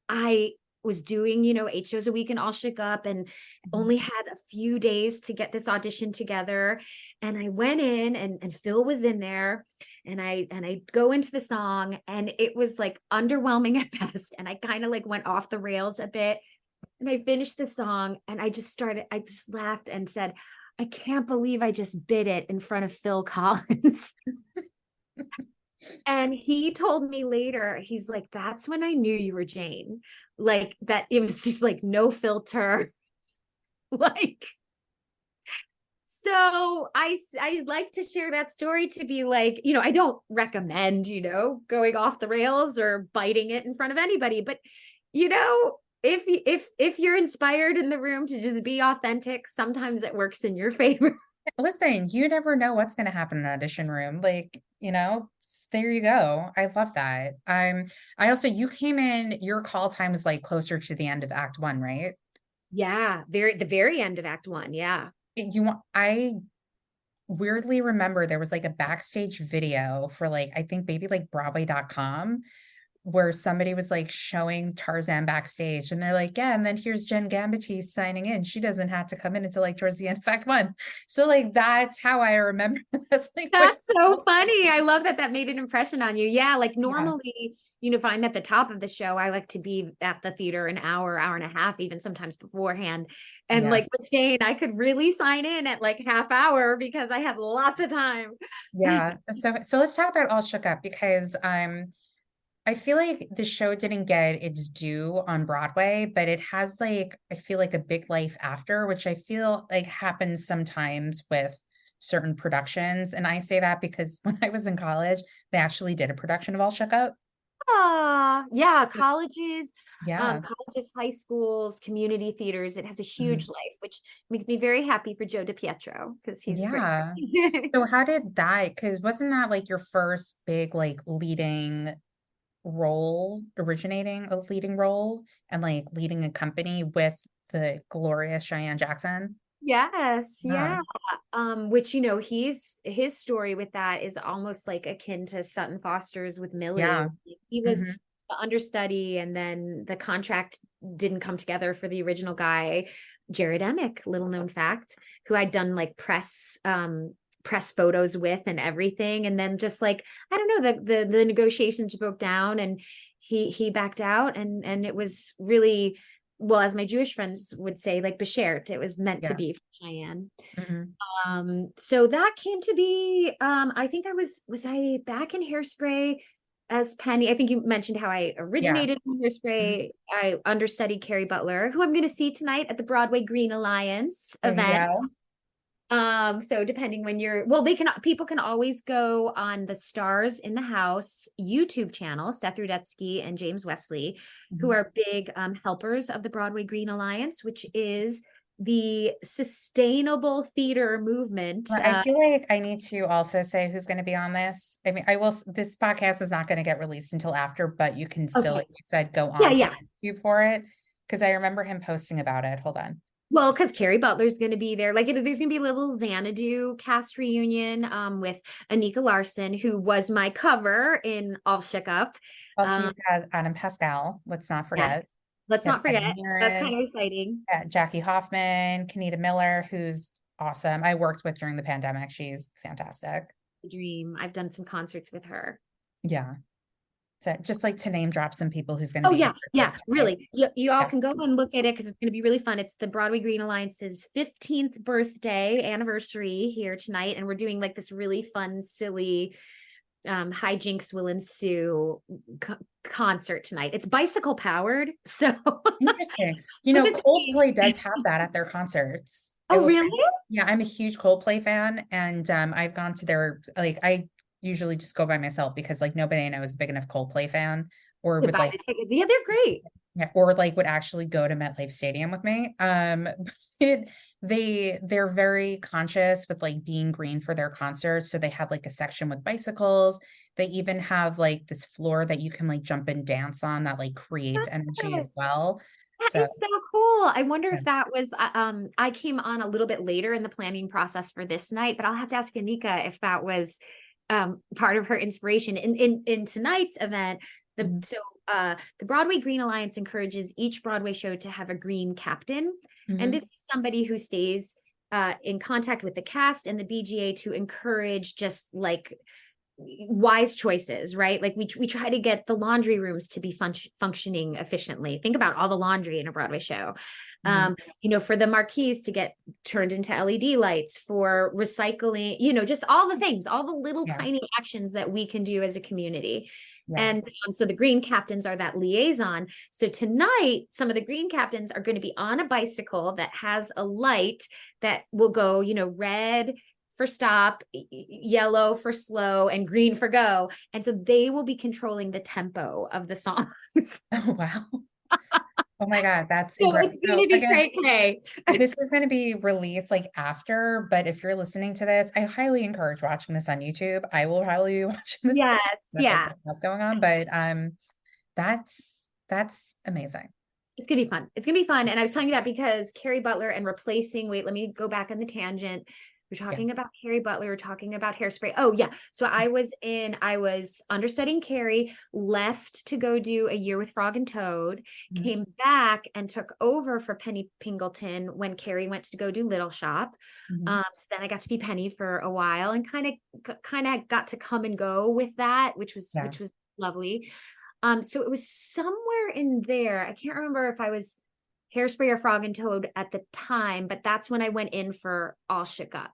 I was doing 8 shows a week and all shook up, and only had a few days to get this audition together. And I went in, and Phil was in there, and I go into the song, and it was like underwhelming at best, and I kind of like went off the rails a bit. And I finished the song, and I just laughed and said, I can't believe I just bid it in front of Phil Collins. And he told me later, he's like, that's when I knew you were Jane. Like, that it was just like no filter. Like, so I like to share that story to be like, I don't recommend, going off the rails or biting it in front of anybody, but if you're inspired in the room to just be authentic, sometimes it works in your favor. Listen, you never know what's going to happen in an audition room. Like, there you go. I love that. You came in, your call time was like closer to the end of Act 1, right? Yeah. The very end of Act 1. Yeah. I weirdly remember there was like a backstage video for like, I think maybe like Broadway.com, where somebody was like showing Tarzan backstage, and they're like, yeah, and then here's Jenn Gambatese signing in. She doesn't have to come in until like towards the end of Act 1. So like, that's how I remember. That's so funny. I love that made an impression on you. Yeah. Like normally, if I'm at the top of the show, I like to be at the theater an hour and a half, even sometimes beforehand. And like with Jane, I could really sign in at like half hour because I had lots of time. Yeah. So let's talk about All Shook Up, because I feel like the show didn't get its due on Broadway, but it has like, I feel like a big life after, which I feel like happens sometimes with certain productions. And I say that because when I was in college, they actually did a production of All Shook Up. Yeah, colleges, Yeah. colleges, high schools, community theaters. It has a huge life, which makes me very happy for Joe DiPietro, because he's great. So how did that, because wasn't that like your first big like originating a leading role and like leading a company with the glorious Cheyenne Jackson? Yes, yeah. Which his story with that is almost like akin to Sutton Foster's with Millie. Yeah. He was the understudy, and then the contract didn't come together for the original guy, Jared Emick, little known fact, who I'd done like press photos with and everything. And then just like, I don't know, the negotiations broke down, and he backed out, and it was really, well, as my Jewish friends would say, like beshert, it was meant to be for Cheyenne. So that came to be, I think was I back in Hairspray as Penny? I think you mentioned how I originated in Hairspray. I understudied Carrie Butler, who I'm going to see tonight at the Broadway Green Alliance event. So depending when people can always go on the Stars in the House YouTube channel, Seth Rudetsky and James Wesley, who are big helpers of the Broadway Green Alliance, which is the sustainable theater movement. I feel like I need to also say who's going to be on this. I mean, this podcast is not going to get released until after, but you can still, like you said, go on to YouTube for it, because I remember him posting about it. Hold on. Well, because Carrie Butler's going to be there. Like, there's going to be a little Xanadu cast reunion with Anika Larson, who was my cover in All Shook Up. Also, you've got Adam Pascal. Let's not forget. Yes. Let's not forget. That's kind of exciting. Jackie Hoffman, Kenita Miller, who's awesome. I worked with during the pandemic. She's fantastic. Dream. I've done some concerts with her. Yeah. So just like to name drop some people who's going to Oh be. yeah, really. You all can go and look at it because it's going to be really fun. It's the Broadway Green Alliance's 15th birthday anniversary here tonight, and we're doing like this really fun, silly hijinks will ensue concert tonight. It's bicycle powered, so interesting. You know, Coldplay does have that at their concerts. Oh, really? Yeah, I'm a huge Coldplay fan, and I've gone to their, like, I usually just go by myself because like nobody I know is a big enough Coldplay fan or would like tickets. Yeah, they're great. Yeah, or like would actually go to MetLife Stadium with me. They're very conscious with like being green for their concerts. So they have like a section with bicycles. They even have like this floor that you can like jump and dance on that like creates energy as well. That is so cool. I wonder if that was I came on a little bit later in the planning process for this night, but I'll have to ask Anika if that was part of her inspiration. In tonight's event, the Broadway Green Alliance encourages each Broadway show to have a green captain. And this is somebody who stays in contact with the cast and the BGA to encourage just like wise choices, right? Like we try to get the laundry rooms to be functioning efficiently. Think about all the laundry in a Broadway show. You know, for the marquees to get turned into LED lights, for recycling, you know, just all the things, all the little tiny actions that we can do as a community. And so the green captains are that liaison. So tonight, some of the green captains are going to be on a bicycle that has a light that will go, you know, red for stop, yellow for slow, and green for go. And so they will be controlling the tempo of the songs. Oh, wow. Oh my God, that's so it's going to be cray-cray. This is going to be released like after, but if you're listening to this, I highly encourage watching this on YouTube. I will probably be watching this. Yes, yeah. What's going on, but that's amazing. It's gonna be fun. It's gonna be fun. And I was telling you that because Carrie Butler and replacing, wait, let me go back on the tangent. We're talking about Carrie Butler. We're talking about Hairspray. Oh yeah. So I was understudying Carrie, left to go do a year with Frog and Toad, came back and took over for Penny Pingleton when Carrie went to go do Little Shop. So then I got to be Penny for a while and kind of got to come and go with that, which was lovely. So it was somewhere in there. I can't remember if I was Hairspray or Frog and Toad at the time, but that's when I went in for All Shook Up.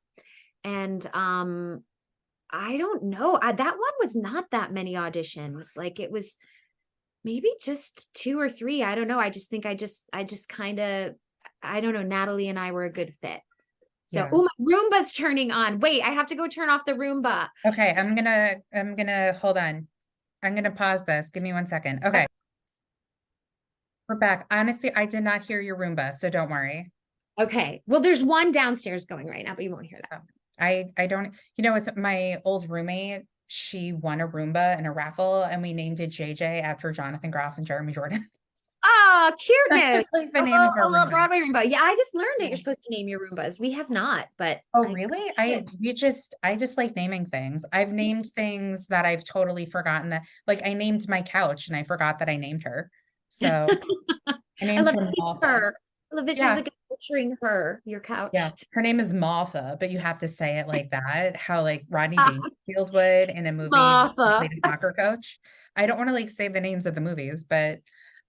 And I don't know. That one was not that many auditions. Like it was maybe just 2 or 3. I don't know. I just think I just kind of, I don't know. Natalie and I were a good fit. So, oh, my Roomba's turning on. Wait, I have to go turn off the Roomba. Okay, I'm gonna hold on. I'm gonna pause this. Give me 1 second. Okay. We're back. Honestly, I did not hear your Roomba, so don't worry. Okay. Well, there's one downstairs going right now, but you won't hear that. I don't, you know, it's my old roommate. She won a Roomba in a raffle and we named it JJ after Jonathan Groff and Jeremy Jordan. Oh, cuteness. Like the name of our little Broadway Roomba. Yeah, I just learned that you're supposed to name your Roombas. We have not, but really? I just like naming things. I've named things that I've totally forgotten that, like I named my couch and I forgot that I named her. So I love her. I love that she's like picturing her, your couch. Yeah, her name is Martha, but you have to say it like that. How like Rodney Dangerfield would in a movie, Martha. Played a soccer coach. I don't want to like say the names of the movies, but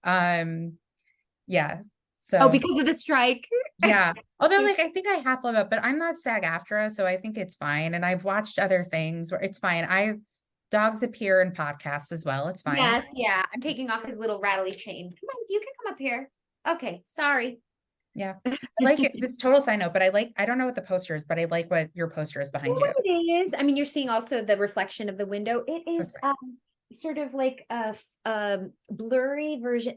yeah. So because of the strike. Yeah. Although like I think I half love it, but I'm not SAG-AFTRA, so I think it's fine. And I've watched other things where it's fine. Dogs appear in podcasts as well. It's fine. Yes, yeah. I'm taking off his little rattly chain. Come on, you can come up here. Okay, sorry. Yeah. I like it. This total side note, but I don't know what the poster is, but I like what your poster is behind you. It is. I mean, you're seeing also the reflection of the window. It is sort of like a blurry version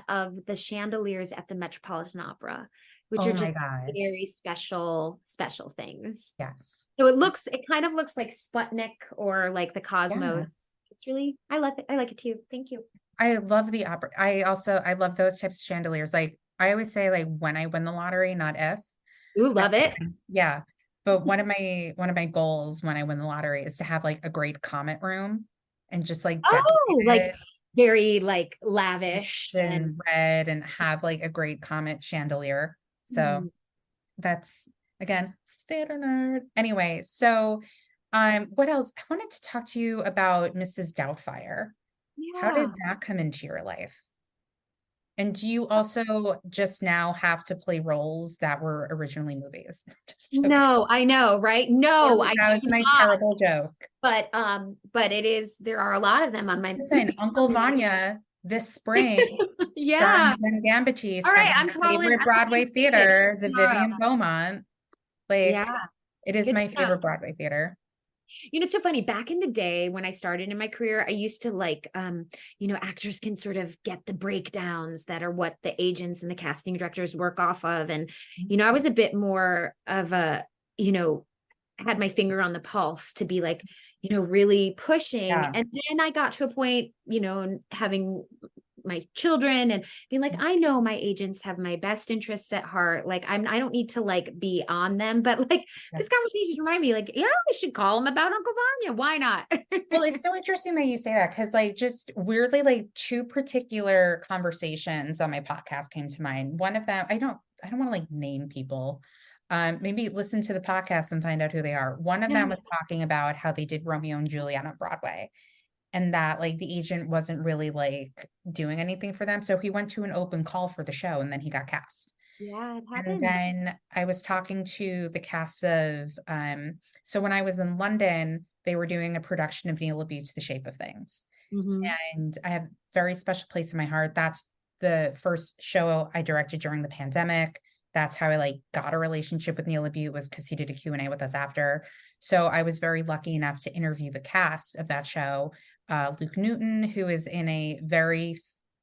of the chandeliers at the Metropolitan Opera, which are just very special things. Yes. So it kind of looks like Sputnik or like the Cosmos. It's really, I like it too. Thank you. I love the opera. I love those types of chandeliers. Like I always say, like when I win the lottery, not if. Ooh, love it. Yeah. But one of my goals when I win the lottery is to have like a great comet room and just like like very like lavish and red and have like a great comet chandelier. So that's again theater nerd. Anyway, so What else? I wanted to talk to you about Mrs. Doubtfire. How Yeah. did that come into your life? And do you also just now have to play roles that were originally movies? Just joking. No, I know, right? No, I That do was my not. terrible joke. But it is, there are a lot of them on my Listen, Uncle Vanya this spring, yeah. starring Jenn Gambatese All at right, my favorite Broadway theater, the tomorrow. Vivian Beaumont. Like, Yeah, it is it's my favorite Broadway theater. You know, it's so funny. Back in the day when I started in my career, I used to like, actors can sort of get the breakdowns that are what the agents and the casting directors work off of. And, I was a bit more of a, had my finger on the pulse to be like, really pushing. Yeah. And then I got to a point, having my children and being like, I know my agents have my best interests at heart. Like I don't need to like be on them, but like this conversation remind me like, yeah, we should call him about Uncle Vanya. Why not? Well, it's so interesting that you say that because like just weirdly, like two particular conversations on my podcast came to mind. One of them, I don't want to like name people. Maybe listen to the podcast and find out who they are. One of them was talking about how they did Romeo and Juliet on Broadway. And that like the agent wasn't really like doing anything for them. So he went to an open call for the show and then he got cast. Yeah, it And happens. then I was talking to the cast of so when I was in London, they were doing a production of Neil LaBute's The Shape of Things. And I have a very special place in my heart. That's the first show I directed during the pandemic. That's how I like got a relationship with Neil LaBute, was because he did a Q&A with us after. So I was very lucky enough to interview the cast of that show. Luke Newton, who is in a very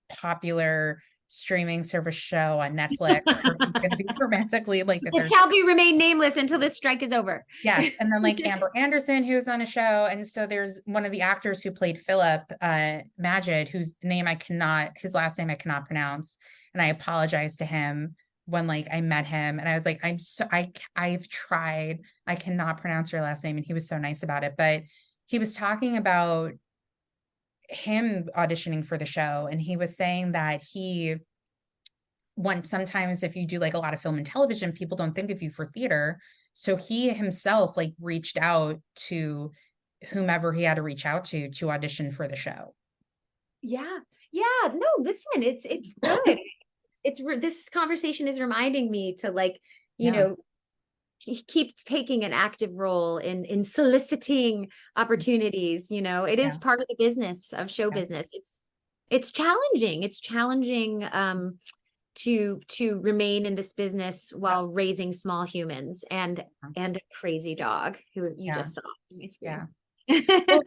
popular streaming service show on Netflix, where he's going to be romantically like it shall be remain nameless until this strike is over. Yes, and then like Amber Anderson, who's on a show, and so there's one of the actors who played Philip, Majid, whose his last name I cannot pronounce, and I apologize to him when like I met him, and I was like, I've tried, I cannot pronounce your last name, and he was so nice about it, but he was talking about him auditioning for the show, and he was saying that sometimes if you do like a lot of film and television, people don't think of you for theater. So he himself like reached out to whomever he had to reach out to audition for the show. Yeah. Yeah. No, listen, it's good. This conversation is reminding me to like, keep taking an active role in soliciting opportunities. It is part of the business of show business. It's challenging. It's challenging to remain in this business while raising small humans and a crazy dog who you just saw. Yeah. Well,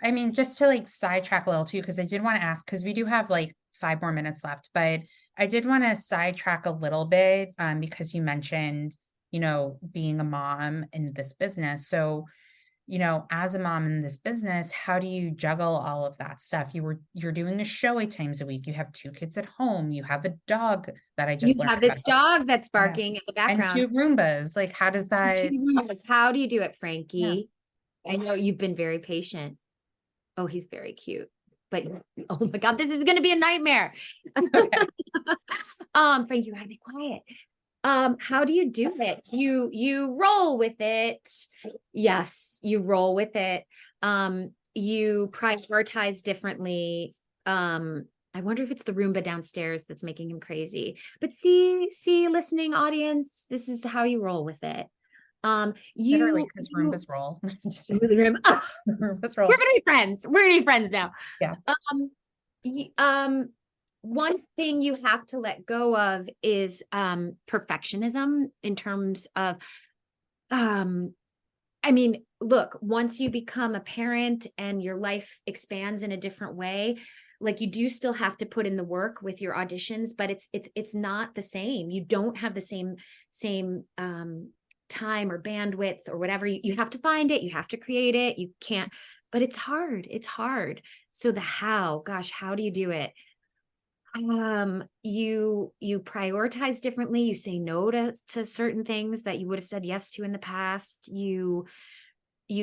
I mean, just to like sidetrack a little too, because I did want to ask, because we do have like 5 more minutes left, but I did want to sidetrack a little bit because you mentioned, being a mom in this business. So, as a mom in this business, how do you juggle all of that stuff? You're doing a show 8 times a week. You have 2 kids at home. You have a dog that I just learned have this dog that's barking in the background. And 2 Roombas. Like, how does that? 2 Roombas. How do you do it, Frankie? Yeah. I know you've been very patient. Oh, he's very cute. But oh my God, this is going to be a nightmare. Okay. Frank, you gotta be quiet. How do you do it? You roll with it. Yes, you roll with it. You prioritize differently. I wonder if it's the Roomba downstairs that's making him crazy. But see, listening audience, this is how you roll with it. Literally, because Roombas roll. Roombas roll. We're gonna be friends. We're gonna be friends now. Yeah. One thing you have to let go of is perfectionism in terms of I mean, look, once you become a parent and your life expands in a different way, like you do still have to put in the work with your auditions, but it's not the same. You don't have the same time or bandwidth or whatever. You have to find it, you have to create it. You can't, but it's hard. So the how do you do it? You prioritize differently. You say no to certain things that you would have said yes to in the past. You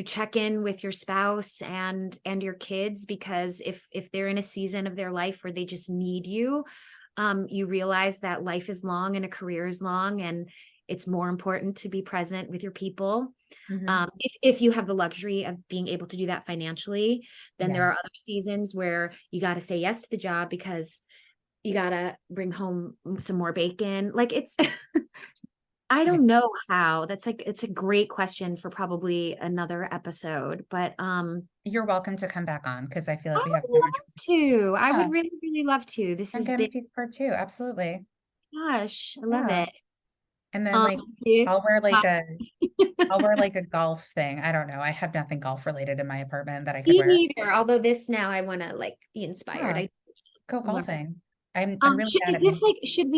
check in with your spouse and your kids, because if they're in a season of their life where they just need you, you realize that life is long and a career is long, it's more important to be present with your people. Mm-hmm. If you have the luxury of being able to do that financially, then there are other seasons where you got to say yes to the job because you got to bring home some more bacon. Like it's, I don't know how. That's like, it's a great question for probably another episode, but you're welcome to come back on because I feel like we have I would love to. I would really, really love to. This Jenn has been Gambatese part 2, absolutely. gosh, I love it. And then like I'll wear like a golf thing. I don't know. I have nothing golf related in my apartment that I could Me wear. neither. Although this now I want to like be inspired. I go golfing. I'm really is this like should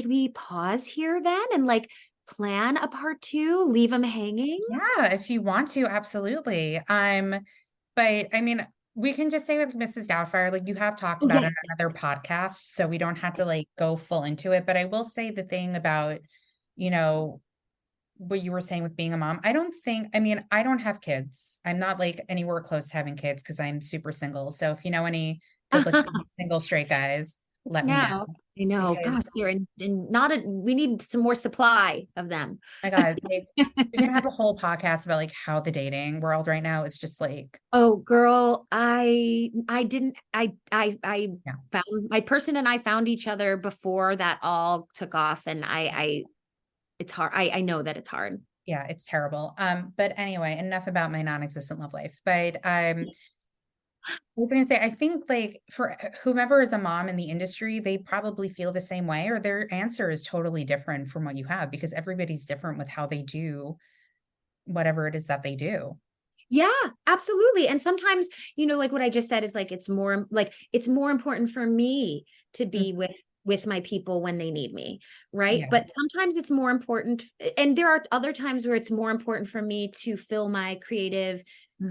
we pause here then and like plan a part 2, leave them hanging? Yeah, if you want to, absolutely. But I mean, we can just say with Mrs. Doubtfire, like you have talked about it on another podcast, so we don't have to like go full into it. But I will say the thing about, you know, what you were saying with being a mom. I mean, I don't have kids. I'm not like anywhere close to having kids because I'm super single. So if you know any good looking single straight guys, let me know. I know. Gosh, they're in not a, we need some more supply of them. My God, like, we can have a whole podcast about like how the dating world right now is just like, oh girl, I found my person and I found each other before that all took off, and it's hard. I know that it's hard. Yeah, it's terrible. But anyway, enough about my non-existent love life. But I was gonna say, I think like for whomever is a mom in the industry, they probably feel the same way, or their answer is totally different from what you have because everybody's different with how they do whatever it is that they do. Yeah, absolutely. And sometimes, you know, like what I just said is like it's more important for me to be with my people when they need me, right? Yeah. But sometimes it's more important, and there are other times where it's more important for me to fill my creative,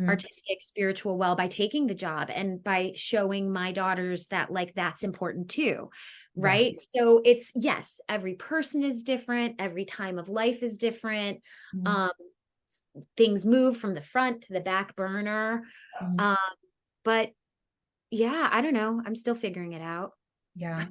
artistic, spiritual well by taking the job and by showing my daughters that like that's important too, right? So it's, yes, every person is different, every time of life is different. Things move from the front to the back burner. But yeah, I don't know, I'm still figuring it out. Yeah.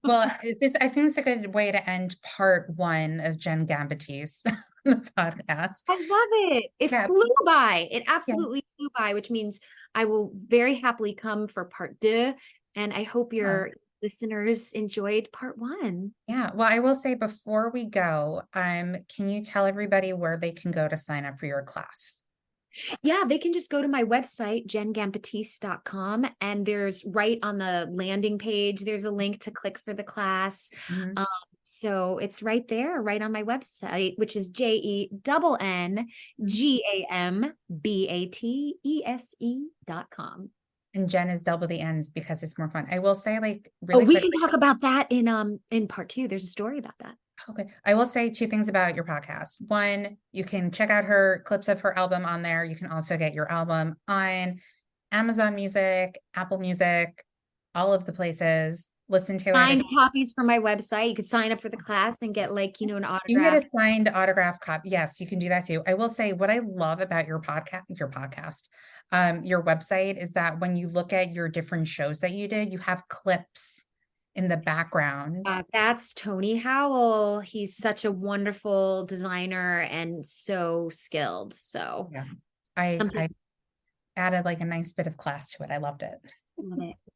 Well, I think it's a good way to end part 1 of Jenn Gambatese, the podcast. I love it. It flew by. It absolutely flew by, which means I will very happily come for part 2. And I hope your listeners enjoyed part 1. Yeah. Well, I will say before we go, can you tell everybody where they can go to sign up for your class? Yeah, they can just go to my website, jenngambatese.com, and there's right on the landing page, there's a link to click for the class. So it's right there, right on my website, which is JENNGAMBATESE.com. And Jenn is double the N's because it's more fun. I will say, like, really we can talk about that in part 2. There's a story about that. Okay. I will say 2 things about your podcast. 1, you can check out her clips of her album on there. You can also get your album on Amazon Music, Apple Music, all of the places. Listen to signed copies from my website. You could sign up for the class and get like, you know, an autograph. You can get a signed autograph copy. Yes, you can do that too. I will say what I love about your website is that when you look at your different shows that you did, you have clips in the background. That's Tony Howell. He's such a wonderful designer and so skilled. So yeah, I added like a nice bit of class to it. I loved it.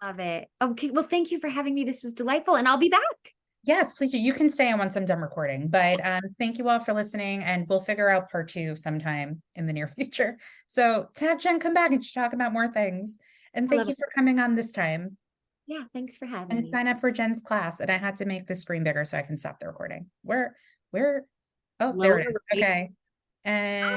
Love it. Okay, well, thank you for having me. This was delightful, and I'll be back. Yes, please do. You can stay on once I'm done recording, but thank you all for listening, and we'll figure out part 2 sometime in the near future. So to have Jenn come back and talk about more things, and thank you for coming on this time. Yeah, thanks for having me. And sign up for Jenn's class. And I had to make the screen bigger so I can stop the recording. Oh, there it is. Okay. And